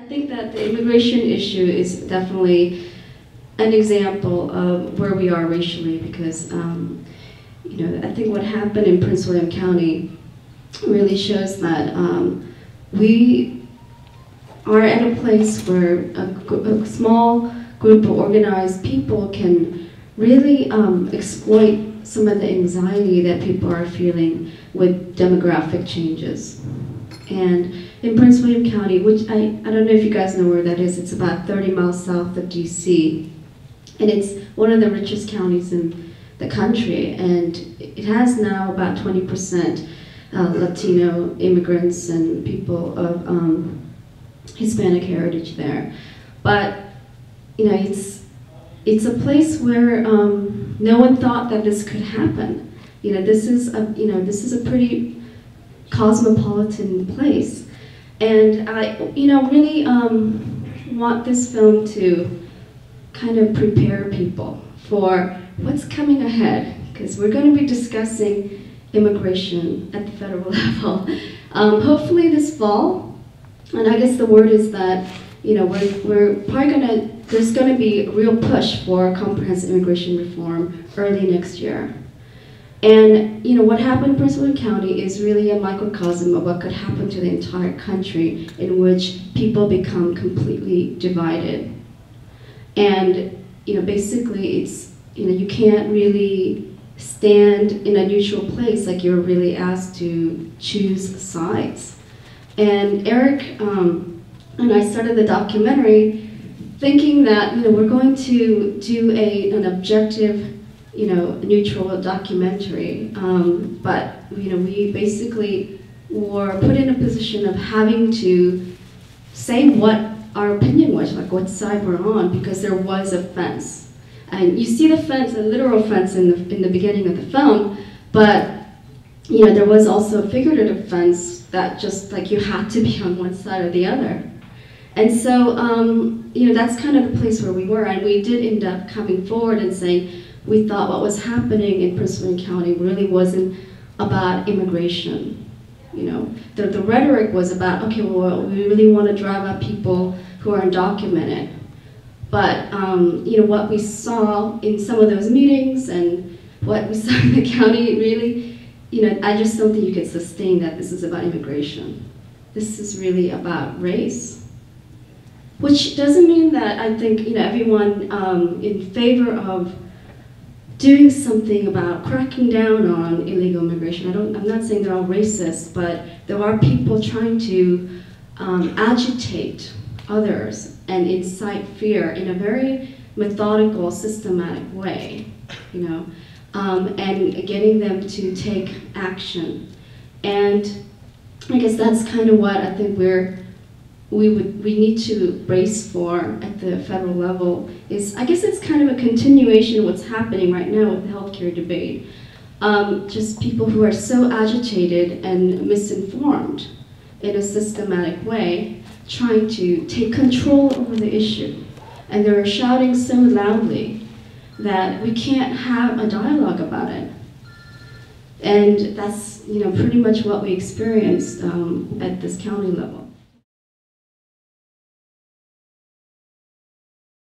I think that the immigration issue is definitely an example of where we are racially, because I think what happened in Prince William County really shows that we are at a place where a small group of organized people can really exploit some of the anxiety that people are feeling with demographic changes. And in Prince William County, which I don't know if you guys know where that is, it's about 30 miles south of DC. And it's one of the richest counties in the country, and it has now about 20% Latino immigrants and people of Hispanic heritage there. But it's a place where no one thought that this could happen. This is a pretty cosmopolitan place, and I really want this film to kind of prepare people for what's coming ahead, because we're going to be discussing immigration at the federal level, hopefully this fall. And I guess the word is that we're probably there's going to be a real push for comprehensive immigration reform early next year. And what happened in Prince William County is really a microcosm of what could happen to the entire country, in which people become completely divided. And basically it's you can't really stand in a neutral place, like you're really asked to choose sides. And Eric and I started the documentary thinking that we're going to do an objective, neutral documentary, but we basically were put in a position of having to say what our opinion was, like what side we're on, because there was a fence. And you see the fence, a literal fence in the beginning of the film, but there was also a figurative fence that just like you had to be on one side or the other. And so that's kind of the place where we were, and we did end up coming forward and saying we thought what was happening in Prince William County really wasn't about immigration. The rhetoric was about, okay, well, we really want to drive out people who are undocumented. But what we saw in some of those meetings and what we saw in the county, really, I just don't think you could sustain that this is about immigration. This is really about race. Which doesn't mean that I think everyone in favor of doing something about cracking down on illegal immigration. I'm not saying they're all racist, but there are people trying to agitate others and incite fear in a very methodical, systematic way, and getting them to take action. And I guess that's kind of what I think we need to brace for at the federal level. I guess it's kind of a continuation of what's happening right now with the healthcare debate. Just people who are so agitated and misinformed in a systematic way, trying to take control over the issue. And they're shouting so loudly that we can't have a dialogue about it. And that's pretty much what we experienced at this county level.